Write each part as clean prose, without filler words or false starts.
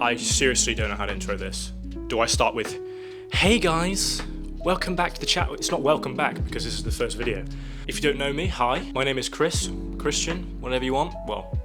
I seriously don't know how to intro this. Do I start with, hey guys, welcome back to the chat? It's not welcome back because this is the first video. If you don't know me, hi, my name is Chris, Christian, whatever you want. Well,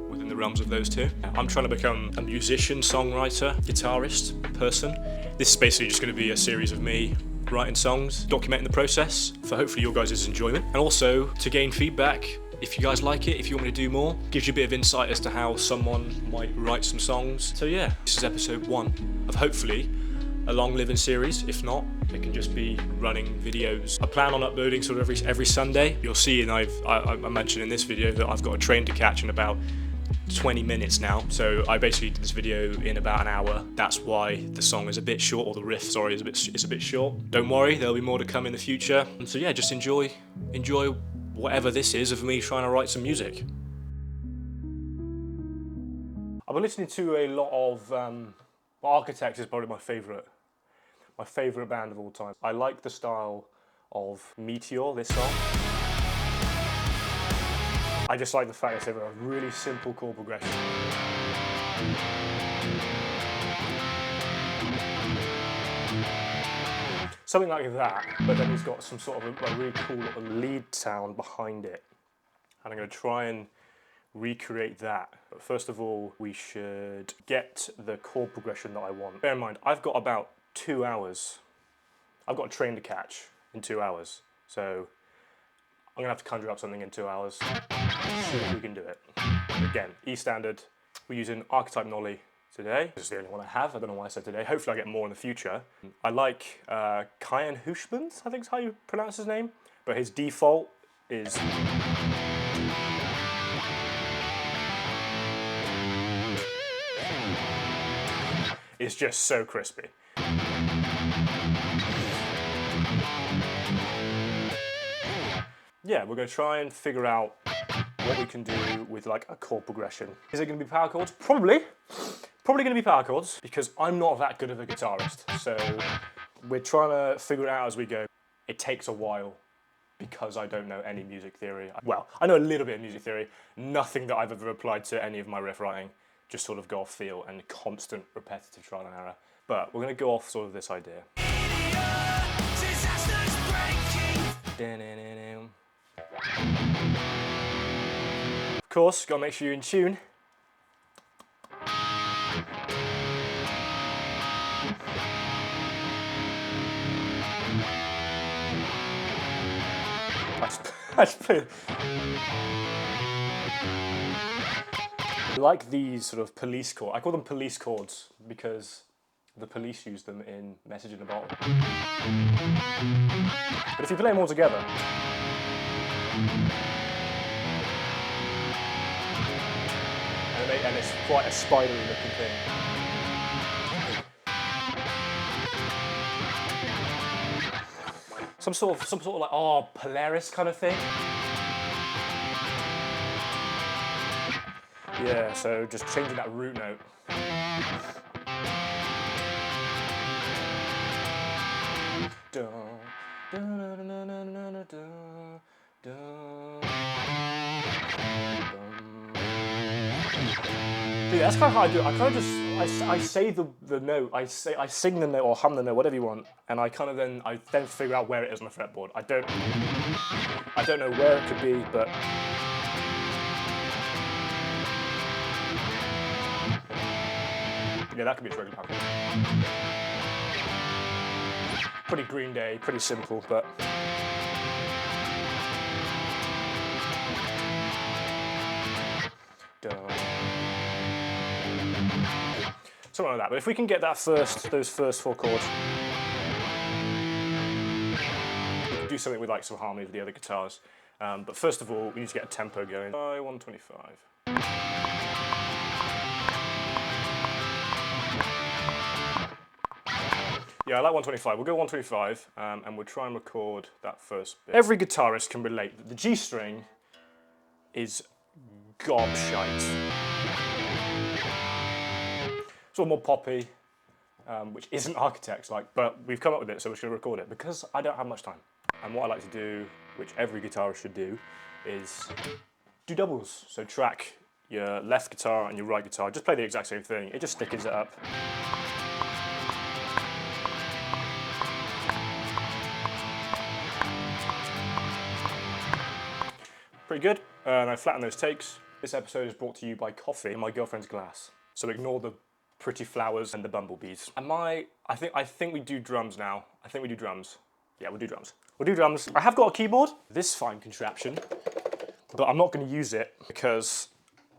within the realms of those two. I'm trying to become a musician, songwriter, guitarist, person. This is basically just going to be a series of me writing songs, documenting the process for hopefully your guys' enjoyment, and also to gain feedback. If you guys like it, if you want me to do more, gives you a bit of insight as to how someone might write some songs. So yeah, this is episode 1 of hopefully a long living series. If not, it can just be running videos. I plan on uploading sort of every Sunday. You'll see, and I mentioned in this video that I've got a train to catch in about 20 minutes now. So I basically did this video in about an hour. That's why the song is a bit short, or the riff, sorry, is a bit short. Don't worry, there'll be more to come in the future. And so yeah, just enjoy whatever this is of me trying to write some music. I've been listening to a lot of Architects is probably my favourite band of all time. I like the style of Meteor, this song. I just like the fact that they have a really simple chord progression. Something like that, but then it's got some sort of a really cool little lead sound behind it. And I'm going to try and recreate that. But first of all, we should get the chord progression that I want. Bear in mind, I've got about 2 hours. I've got a train to catch in 2 hours. So I'm going to have to conjure up something in 2 hours. See if we can do it. Again, E standard. We're using Archetype Nolly today. This is the only one I have. I don't know why I said today. Hopefully I get more in the future. I like Kyan Hushmans, I think is how you pronounce his name. But his default is... It's just so crispy. Yeah, we're going to try and figure out what we can do with like a chord progression. Is it going to be power chords? Probably going to be power chords, because I'm not that good of a guitarist. So we're trying to figure it out as we go. It takes a while because I don't know any music theory. Well, I know a little bit of music theory, nothing that I've ever applied to any of my riff writing. Just sort of go off feel and constant repetitive trial and error. But we're going to go off sort of this idea. Of course, got to make sure you're in tune. I like these sort of police chords. I call them police chords because the police use them in Message in a Bottle. But if you play them all together, and it's quite a spidery looking thing. Some sort of like, Polaris kind of thing. Yeah, so just changing that root note. Yeah, that's kind of how I do it. I kind of just, I say the note, I sing the note or hum the note, whatever you want, and I then figure out where it is on the fretboard. I don't know where it could be, but yeah, that could be a regular power chord. Pretty Green Day, pretty simple, but something like that. But if we can get those first 4 chords, we can do something with like some harmony with the other guitars. But first of all, we need to get a tempo going. 125. Yeah, I like 125. We'll go 125, and we'll try and record that first bit. Every guitarist can relate that the G string is gobshite. Sort of more poppy, which isn't Architects like, but we've come up with it, so we're just going to record it because I don't have much time. And what I like to do, which every guitarist should do, is do doubles. So track your left guitar and your right guitar just play the exact same thing. It just thickens it up. Pretty good. And I flatten those takes. This episode is brought to you by coffee in my girlfriend's glass. So ignore the pretty flowers and the bumblebees. I think we do drums now. I think we do drums. Yeah, we'll do drums. We'll do drums. I have got a keyboard, this fine contraption, but I'm not going to use it because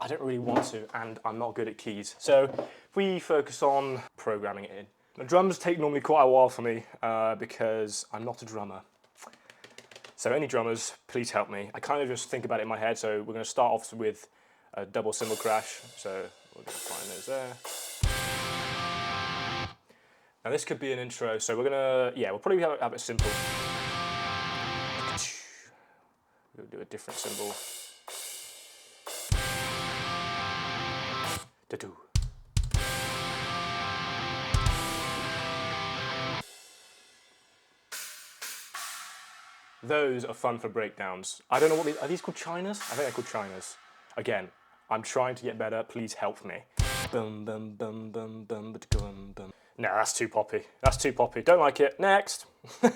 I don't really want to, and I'm not good at keys. So if we focus on programming it in. The drums take normally quite a while for me because I'm not a drummer. So any drummers, please help me. I kind of just think about it in my head. So we're going to start off with a double cymbal crash. So we're going to find those there. Now this could be an intro. So we're going to, we'll probably have it simple. We'll do a different cymbal. Da-doo. Those are fun for breakdowns. I don't know what are these called chinas? I think they're called chinas. Again, I'm trying to get better. Please help me. Bum, bum, bum, bum, bum, bum, bum. No, that's too poppy. That's too poppy. Don't like it. Next. It's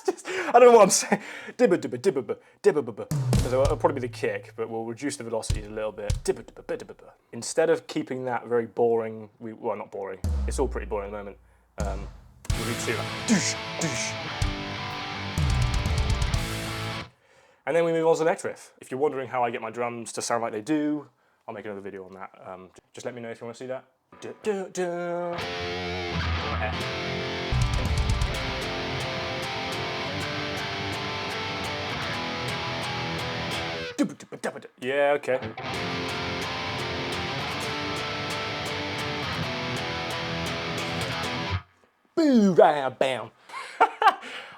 just, I don't know what I'm saying. That'll probably be the kick, but we'll reduce the velocity a little bit. Instead of keeping that very boring, well, not boring. It's all pretty boring at the moment. We'll do two. And then we move on to the next riff. If you're wondering how I get my drums to sound like they do, I'll make another video on that. Just let me know if you want to see that. Yeah, okay. Boo, bam.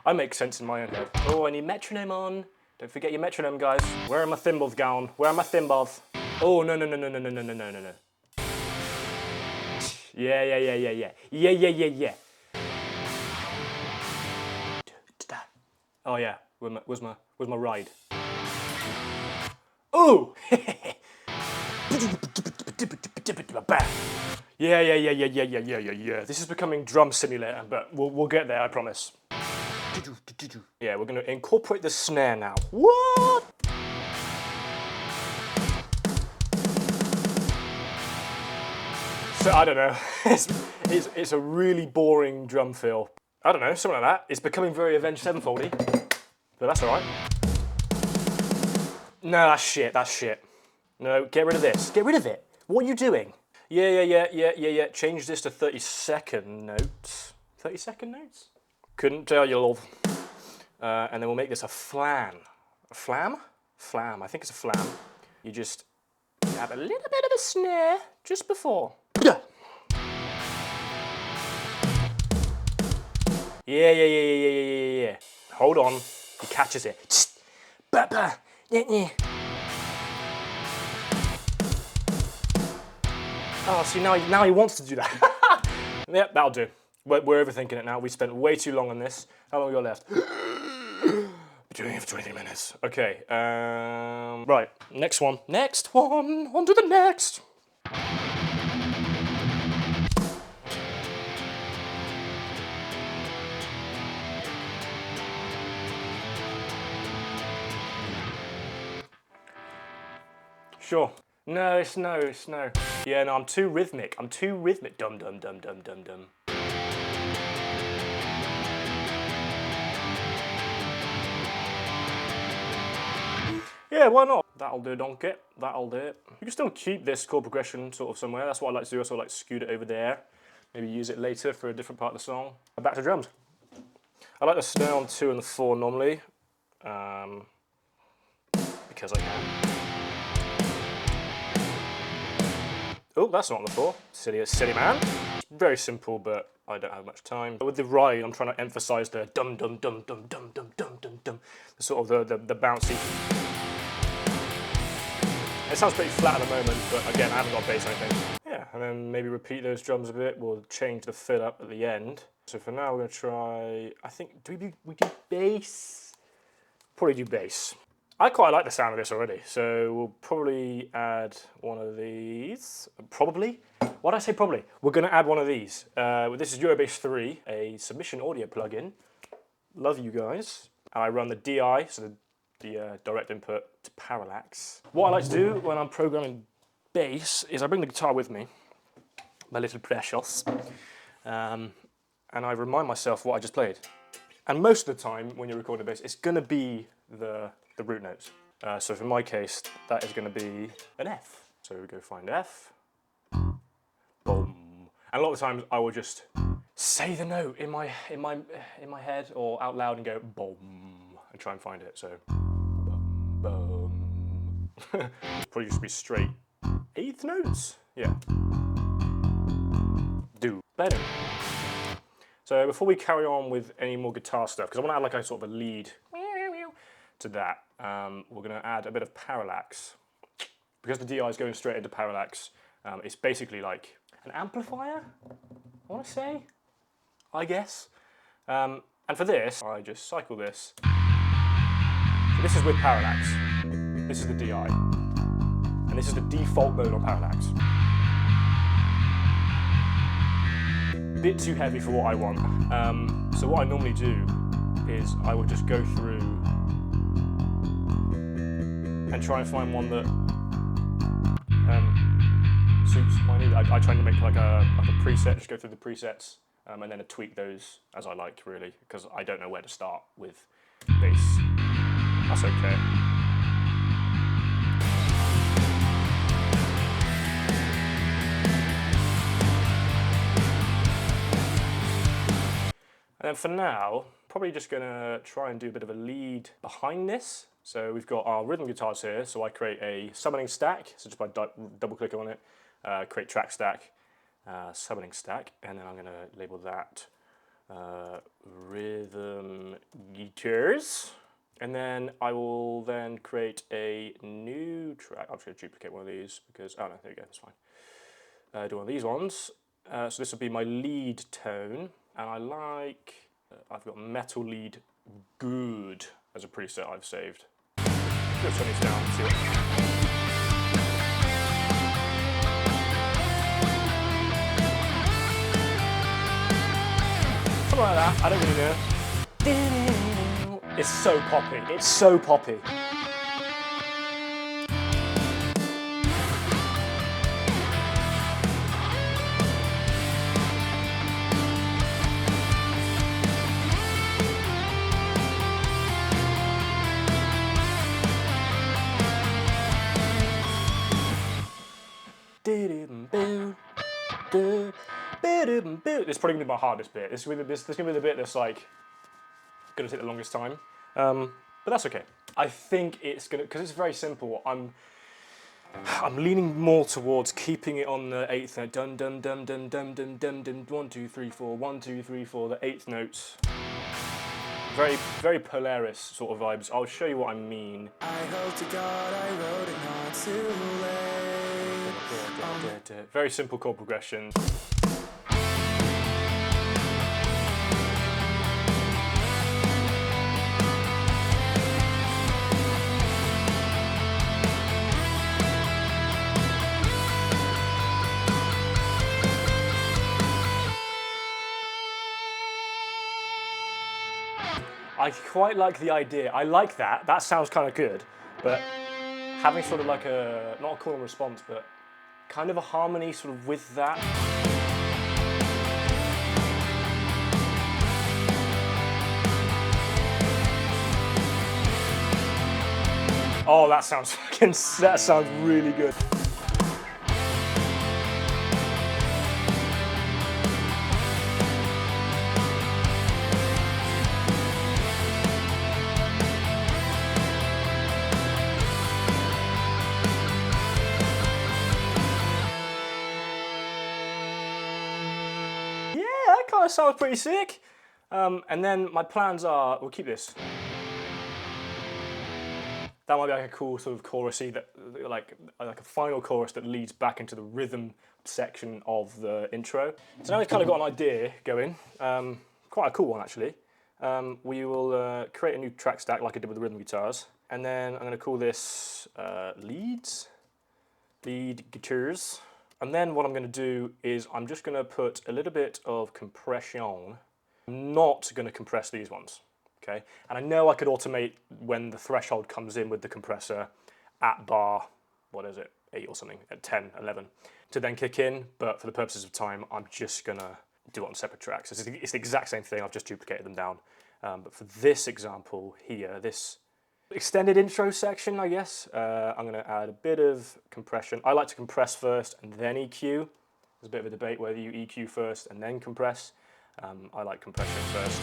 I make sense in my own head. Oh, I need metronome on. Don't forget your metronome, guys. Where are my thimbles gone? Where are my thimbles? Oh, no. Yeah. Oh yeah, where's my ride? Oh! Yeah. This is becoming drum simulator, but we'll get there, I promise. Yeah, we're gonna incorporate the snare now. What? So I don't know. It's a really boring drum fill. I don't know, something like that. It's becoming very Avenged Sevenfoldy, but that's all right. No, that's shit. No, get rid of this. Get rid of it. What are you doing? Yeah. Change this to 30-second notes. 30-second notes? Couldn't tell you, love. And then we'll make this a flam. A flam? Flam. I think it's a flam. You just have a little bit of a snare just before. Yeah. Hold on. He catches it. Oh, see, now he wants to do that. Yep, that'll do. We're overthinking it now. We spent way too long on this. How long we got left? We're doing it for 23 minutes. Okay, right, next one. On to the next. Sure. No, it's no. Yeah, no, I'm too rhythmic. Dum. Yeah, why not? That'll do, donkey. That'll do it. You can still keep this chord progression sort of somewhere. That's what I like to do. I sort of like scoot it over there. Maybe use it later for a different part of the song. Back to drums. I like the snare on 2 and the 4 normally. Because I can. Oh, that's not on the 4. Silly man. It's very simple, but I don't have much time. With the ride, I'm trying to emphasize the dum. The sort of the bouncy. It sounds pretty flat at the moment, but again, I haven't got bass or anything. Yeah, and then maybe repeat those drums a bit. We'll change the fill up at the end. So for now, we're gonna try. I think we do bass. probably do bass. I quite like the sound of this already, so we'll probably add one of these. Probably? Why did I say probably? We're going to add one of these. This is Eurobase 3, a submission audio plugin. Love you guys. And I run the DI, so the direct input to parallax. What I like to do when I'm programming bass is I bring the guitar with me, my little precious, and I remind myself what I just played. And most of the time when you're recording bass, it's going to be the root notes. So for my case, that is going to be an F. So we go find F, boom. And a lot of the times I will just say the note in my head or out loud and go boom and try and find it. So boom, boom. Probably just be straight eighth notes. Yeah. Do better. So before we carry on with any more guitar stuff, because I want to add like a sort of a lead to that, we're going to add a bit of parallax. Because the DI is going straight into parallax, it's basically like an amplifier, I want to say, I guess. And for this, I just cycle this. So this is with parallax. This is the DI. And this is the default mode on parallax. Bit too heavy for what I want. So what I normally do is I will just go through and try and find one that suits my need. I try to make like a preset, just go through the presets and then tweak those as I like, really, because I don't know where to start with bass. That's okay. And then for now, probably just gonna try and do a bit of a lead behind this. So we've got our rhythm guitars here, so I create a summoning stack, so just by double clicking on it, create track stack, summoning stack, and then I'm gonna label that rhythm guitars. And then I will then create a new track. I'm just gonna duplicate one of these because, oh no, there you go, that's fine. Do one of these ones. So this will be my lead tone. And I like, I've got metal lead good as a preset I've saved. Let's turn these down and see what. Something like that, I don't really know. It's so poppy, it's so poppy. It's probably gonna be my hardest bit. This is gonna be the bit that's like gonna take the longest time, but that's okay. I think it's gonna, because it's very simple. I'm leaning more towards keeping it on the eighth note. Dun dun dun dun dun dun dun dun. 1 2 3 4. 1 2 3 4. The eighth notes. Very, very Polaris sort of vibes. I'll show you what I mean. I hope to God I wrote it not too late. Very simple chord progression. I quite like the idea. I like that. That sounds kind of good. But having sort of like a, not a call and response, but kind of a harmony sort of with that. Oh, that sounds really good. That kind of sounds pretty sick. And then my plans are, we'll keep this. That might be like a cool sort of chorusy, that like a final chorus that leads back into the rhythm section of the intro. So now we've kind of got an idea going, quite a cool one actually. we will create a new track stack like I did with the rhythm guitars. And then I'm going to call this lead guitars. And then what I'm going to do is I'm just going to put a little bit of compression. I'm not going to compress these ones, okay? And I know I could automate when the threshold comes in with the compressor at bar, what is it, 8 or something, at 10, 11, to then kick in, but for the purposes of time, I'm just going to do it on separate tracks. It's the exact same thing, I've just duplicated them down. But for this example here, this extended intro section, I guess, I'm going to add a bit of compression. I like to compress first and then EQ. There's a bit of a debate whether you EQ first and then compress. I like compression first.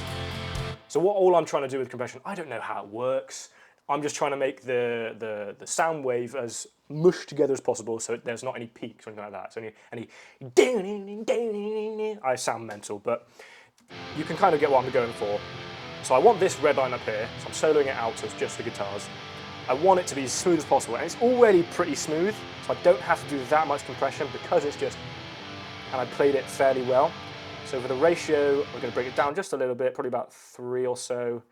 So what all I'm trying to do with compression, I don't know how it works. I'm just trying to make the sound wave as mushed together as possible so there's not any peaks or anything like that. So any I sound mental, but you can kind of get what I'm going for. So I want this red line up here, so I'm soloing it out so it's just the guitars. I want it to be as smooth as possible, and it's already pretty smooth, so I don't have to do that much compression because it's just, and I played it fairly well. So for the ratio, we're going to bring it down just a little bit, probably about 3 or so.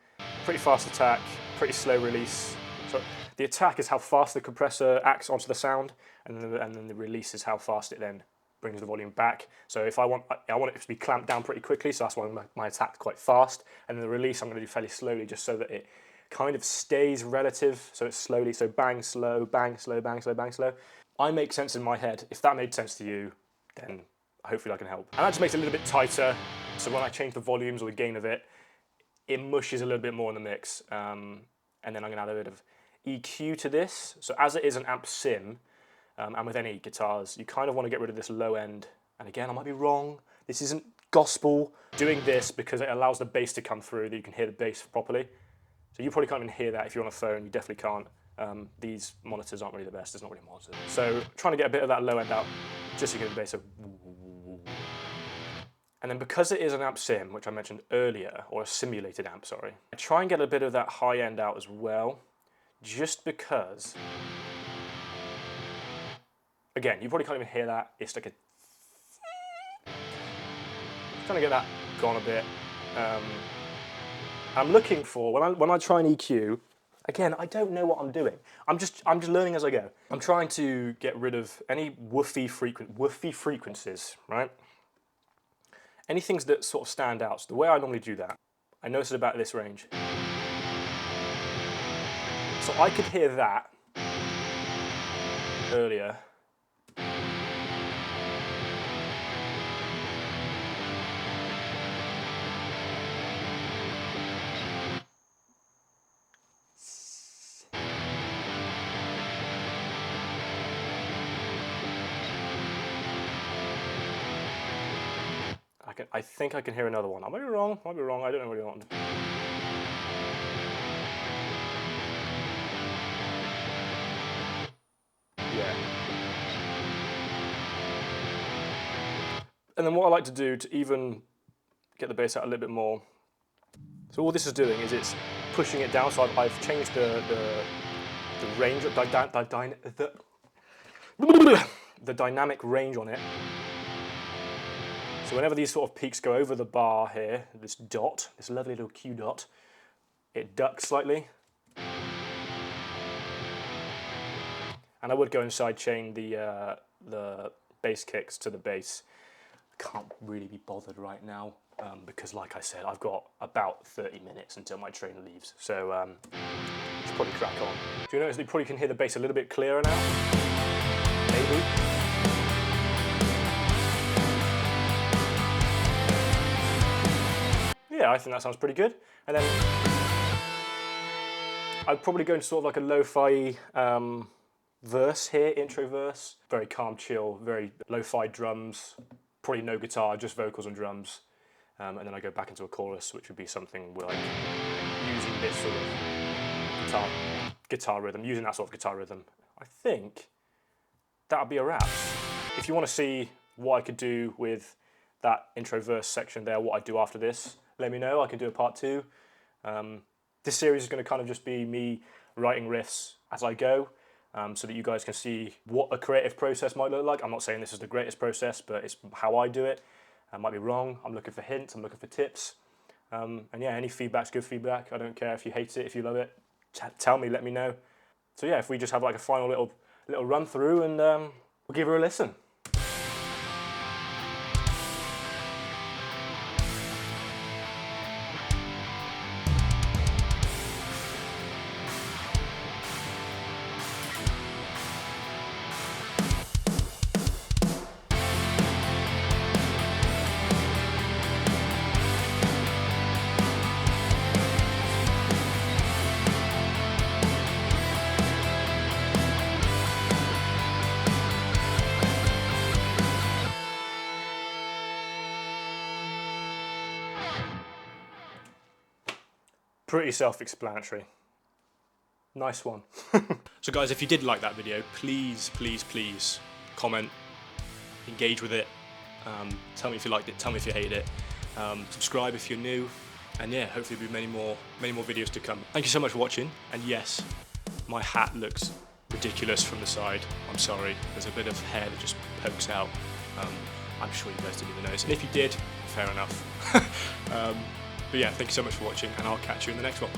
Pretty fast attack, pretty slow release. So the attack is how fast the compressor acts onto the sound, and then the release is how fast it then brings the volume back. So if I want it to be clamped down pretty quickly, so that's why my attack's quite fast, and then the release I'm going to do fairly slowly just so that it kind of stays relative, so it's slowly, so bang, slow, bang, slow, bang, slow, bang, slow. I make sense in my head. If that made sense to you, then hopefully I can help. And that just makes it a little bit tighter, so when I change the volumes or the gain of it, it mushes a little bit more in the mix. And then I'm going to add a bit of EQ to this. So as it is an amp sim, and with any guitars, you kind of want to get rid of this low end. And again, I might be wrong. This isn't gospel. Doing this because it allows the bass to come through, that you can hear the bass properly. So you probably can't even hear that if you're on a phone. You definitely can't. These monitors aren't really the best. There's not really monitors. So trying to get a bit of that low end out, just so you get the bass of. And then because it is an amp sim, which I mentioned earlier, or a simulated amp, sorry, I try and get a bit of that high end out as well, just because. Again, you probably can't even hear that. It's like a. Trying to get that gone a bit. I'm looking for when I try and EQ. Again, I don't know what I'm doing. I'm just learning as I go. I'm trying to get rid of any woofy frequencies, right? Any things that sort of stand out. So the way I normally do that, I notice about this range. So I could hear that earlier. I think I can hear another one. I might be wrong, I don't know what you want. Yeah. And then what I like to do to even get the bass out a little bit more, so all this is doing is it's pushing it down, so I've changed the range, the dynamic range on it. So whenever these sort of peaks go over the bar here, this dot, this lovely little Q dot, it ducks slightly. And I would go and sidechain the bass kicks to the bass. I can't really be bothered right now because, like I said, I've got about 30 minutes until my train leaves. So should probably crack on. Do you notice that you probably can hear the bass a little bit clearer now? Maybe. Yeah, I think that sounds pretty good. And then I'd probably go into sort of like a lo-fi verse here, intro verse. Very calm, chill, very lo-fi drums. Probably no guitar, just vocals and drums. And then I go back into a chorus, which would be something like using this sort of guitar rhythm, using that sort of guitar rhythm. I think that would be a wrap. If you want to see what I could do with that intro verse section there, what I do after this, let me know. I can do a part 2. This series is going to kind of just be me writing riffs as I go, so that you guys can see what a creative process might look like. I'm not saying this is the greatest process, but it's how I do it. I might be wrong. I'm looking for hints. I'm looking for tips. And yeah, any feedback's good feedback. I don't care if you hate it, if you love it. Tell me, let me know. So yeah, if we just have like a final little run through, and we'll give her a listen. Pretty self-explanatory. Nice one. So guys, if you did like that video, please, please, please comment, engage with it. Tell me if you liked it, tell me if you hated it. Subscribe if you're new, and yeah, hopefully there'll be many more videos to come. Thank you so much for watching, and yes, my hat looks ridiculous from the side. I'm sorry, there's a bit of hair that just pokes out. I'm sure you guys didn't even notice, and if you did, fair enough. But yeah, thank you so much for watching, and I'll catch you in the next one.